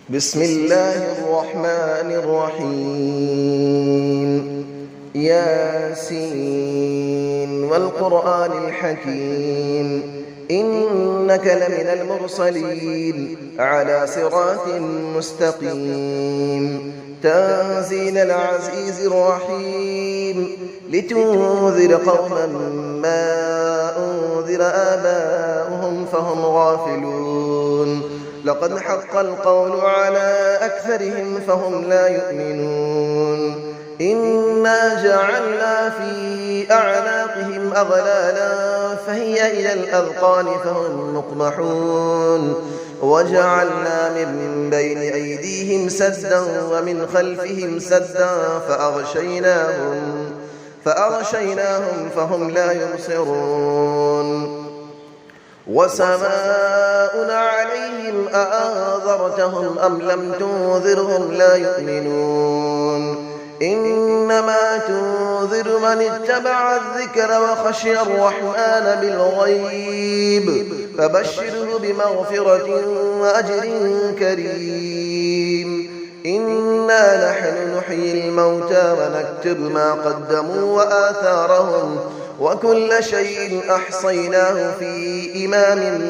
بسم الله الرحمن الرحيم ياسين والقرآن الحكيم إنك لمن المرسلين على صراط مستقيم تنزيل العزيز الرحيم لتنذر قوما ما أنذر آباؤهم فهم غافلون لقد حق القول على أكثرهم فهم لا يؤمنون إنا جعلنا في أعناقهم أغلالا فهي إلى الأذقان فهم مقمحون وجعلنا من بين أيديهم سدا ومن خلفهم سدا فأغشيناهم فهم لا يبصرون وسماء عليهم أأنذرتهم أم لم تنذرهم لا يؤمنون إنما تنذر من اتبع الذكر وخشي الرحمن بالغيب فبشره بمغفرة وأجر كريم إنا نحن نحيي الموتى ونكتب ما قدموا وآثارهم وكل شيء أحصيناه في إمام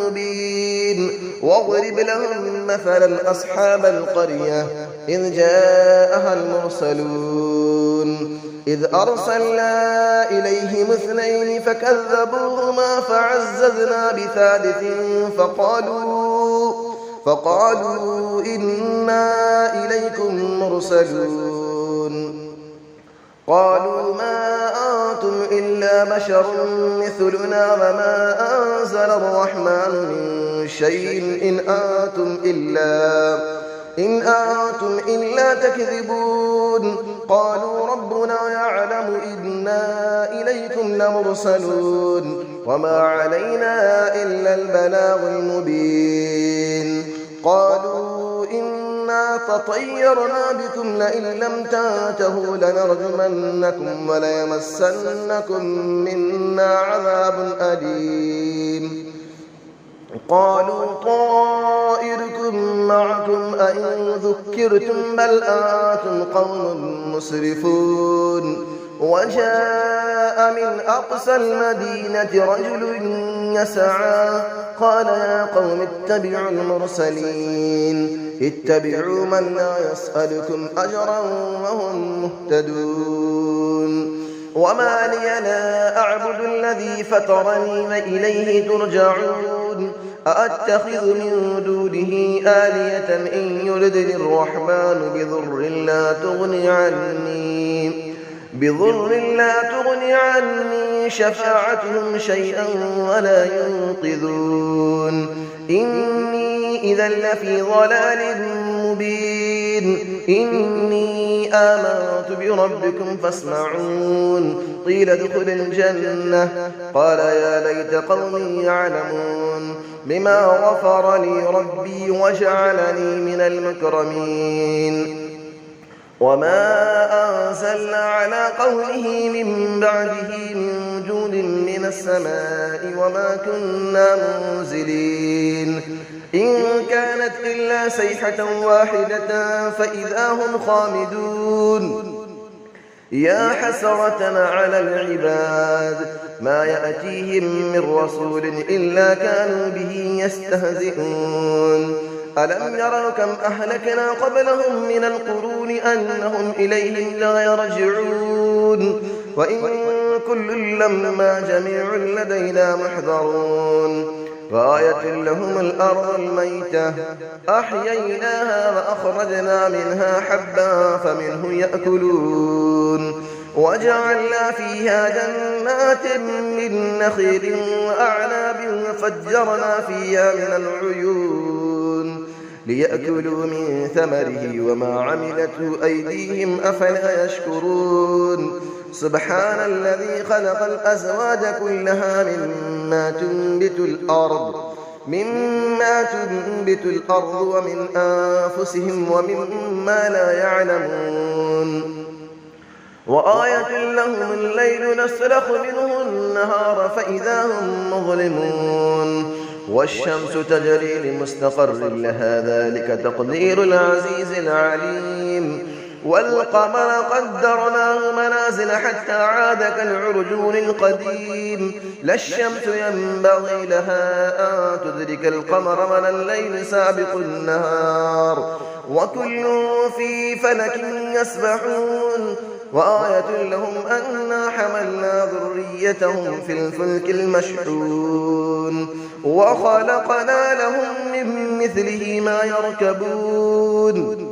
مبين واضرب لهم مثلا أصحاب القرية إذ جاءها المرسلون إذ أرسلنا إليهم 2 فكذبوهما فعززنا بثالث فقالوا إنا إليكم مرسلون قالوا ما أنتم إلا بشر مثلنا وما أنزل الرحمن من شيء إن أنتم إلا تكذبون قالوا ربنا يعلم إنا إليكم لمرسلون وما علينا إلا البلاغ المبين قالوا إنا تطيرنا بكم لئن لم تنتهوا لنرجمنكم وليمسنكم منا عذاب أليم قالوا طائركم معكم أئن ذكرتم بل أنتم قوم مسرفون وجاء من أقصى المدينة رجل يسعى قال يا قوم اتبعوا المرسلين اتبعوا من لا يسألكم أجرا وهم مهتدون وما لي لا أعبد الذي فطرني وإليه ترجعون أأتخذ من دونه آلية إن يردني الرحمن بضر لا تغني عني شفاعتهم شيئا ولا ينقذون إني إذا لفي ضلال مبين إني آمنت بربكم فاسمعون قيل ادخل الجنة قال يا ليت قومي يعلمون بما غفر لي ربي وجعلني من المكرمين وما أنزلنا على قوله من بعده من جود من السماء وما كنا منزلين إن كانت إلا صيحة واحدة فإذا هم خامدون يا حسرة على العباد ما يأتيهم من رسول إلا كانوا به يستهزئون ألم يروا كم أهلكنا قبلهم من القرون أنهم إليهم لا يرجعون وإن كل لما جميع لدينا محضرون وآية لهم الأرض الميتة أحييناها وأخرجنا منها حبا فمنه يأكلون وجعلنا فيها جنات من نخيل وأعناب وفجرنا فيها من العيون ليأكلوا من ثمره وما عملته أيديهم أفلا يشكرون سبحان الذي خلق الأزواج كلها مما تنبت الأرض ومن أنفسهم ومما لا يعلمون وآية لهم الليل نسلخ منه النهار فإذا هم مظلمون والشمس تجري لمستقر لها ذلك تقدير العزيز العليم والقمر قدرناه منازل حتى عاد كالعرجون القديم لا الشمس ينبغي لها أن تدرك القمر ولا الليل سابق النهار وكل في فلك يسبحون وآية لهم أنا حملنا ذريتهم في الفلك المشحون وخلقنا لهم من مثله ما يركبون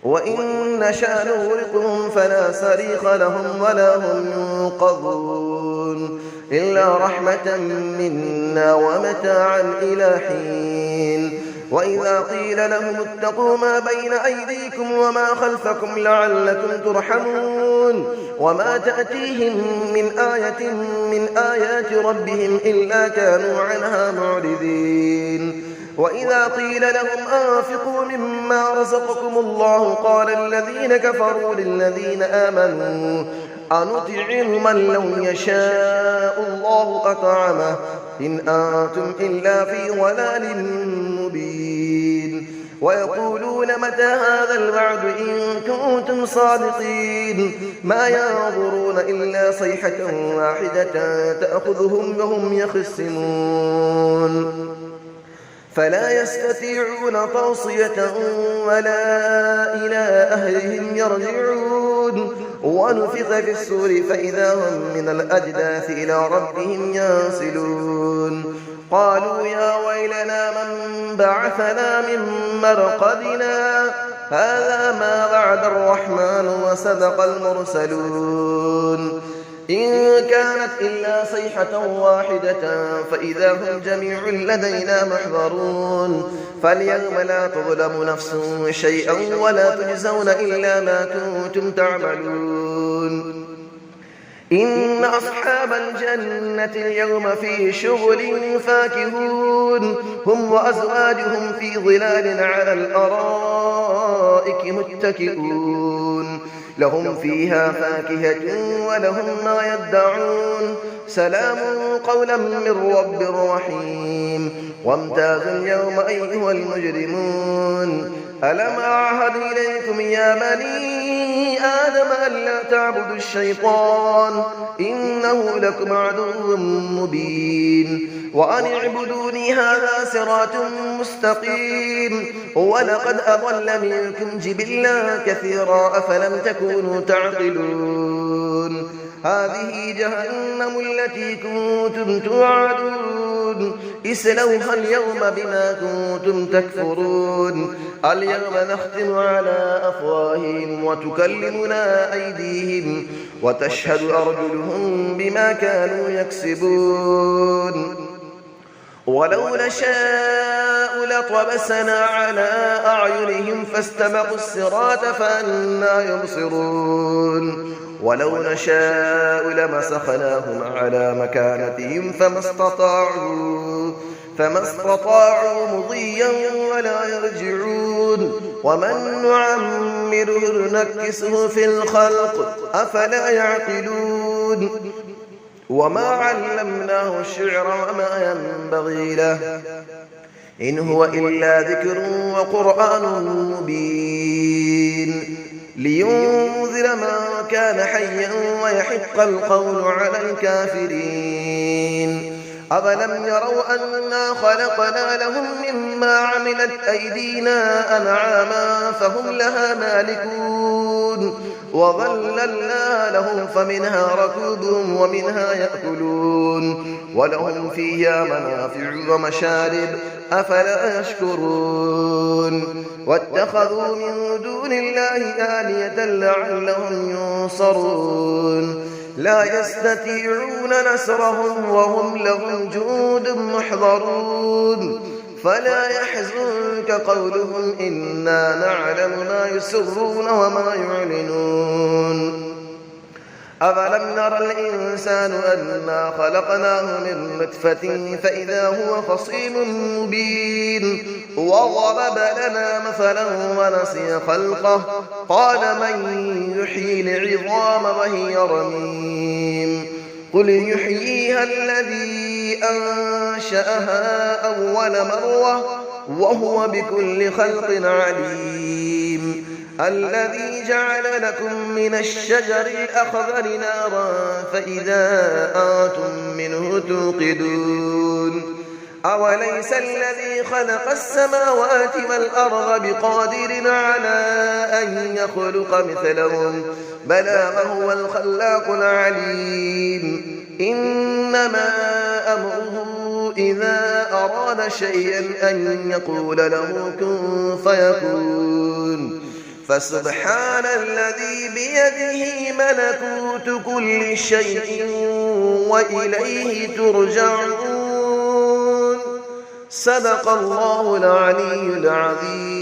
وإن نشأ نغرقهم فلا صريخ لهم ولا هم ينقذون إلا رحمة منا ومتاعا إلى حين وإذا قيل لهم اتقوا ما بين أيديكم وما خلفكم لعلكم ترحمون وما تأتيهم من آية من آيات ربهم إلا كانوا عنها معرضين وإذا قيل لهم أنفقوا مما رزقكم الله قال الذين كفروا للذين آمنوا أنطعم من لو يشاء الله أطعمه إن أنتم إلا في ضلال مبين ويقولون متى هذا الوعد إن كنتم صادقين ما ينظرون إلا صيحة واحدة تأخذهم وهم يخصمون فلا يستطيعون توصية ولا إلى أهلهم يرجعون ونفخ في السور فإذا هم من الأجداث إلى ربهم ينسلون قالوا يا ويلنا من بعثنا من مرقدنا هذا ما وعد الرحمن وصدق المرسلون إن كانت إلا صيحة واحدة فإذا هم جميع لدينا محضرون فاليوم لا تظلم نفس شيئا ولا تجزون إلا ما كنتم تعملون إن أصحاب الجنة اليوم في شغل فاكهون هم وأزواجهم في ظلال على الأرائك متكئون لهم فيها فاكهة ولهم ما يدعون سلام قولا من رب رحيم وامتازوا اليوم أيها المجرمون ألم أعهد إليكم يا بني آدم ألا تعبدوا الشيطان إنه لكم عدو مبين وأن اعبدوني هذا صراط مستقيم ولقد أضل منكم جبلا كثيرا أفلم تكونوا تعقلون هذه جهنم التي كنتم توعدون اسلوها اليوم بما كنتم تكفرون اليوم نختم على أفواههم وتكلمنا أيديهم وتشهد أرجلهم بما كانوا يكسبون ولو نشاء لطمسنا على أعينهم فاستبقوا الصراط فأنى يبصرون ولو نشاء لمسخناهم على مكانتهم فما استطاعوا مضيا ولا يرجعون ومن نعمره نكسه في الخلق أفلا يعقلون وما علمناه الشعر وما ينبغي له إن هو إلا ذكر وقرآن مبين لينذر من كان حيا ويحق القول على الكافرين أفلم يروا أنا خلقنا لهم مما عملت أيدينا أنعاما فهم لها مالكون وظللنا لهم فمنها ركوبهم ومنها يأكلون ولهم فيها منافع ومشارب أفلا يشكرون واتخذوا من دون الله آلية لعلهم ينصرون لا يستطيعون نصرهم وهم لهم جند محضرون فلا يحزنك قولهم إنا نعلم ما يسرون وما يعلنون أفلم نرى الإنسان أنا خلقناه من نطفة فإذا هو خصيم مبين وضرب لنا مثلا ونسي خلقه قال من يحيي العظام وهي رميم قل يحييها الذي أنشأها أول مرة وهو بكل خلق عليم الذي جعل لكم من الشجر الأخضر نارا فإذا أنتم منه توقدون أوليس الذي خلق السماوات والأرض بقادر على أن يخلق مثلهم بلى وهو الخلاق العليم إنما أمره إذا أراد شيئا أن يقول له كن فيكون فسبحان الذي بيده ملكوت كل شيء وإليه ترجعون صدق الله العلي العظيم.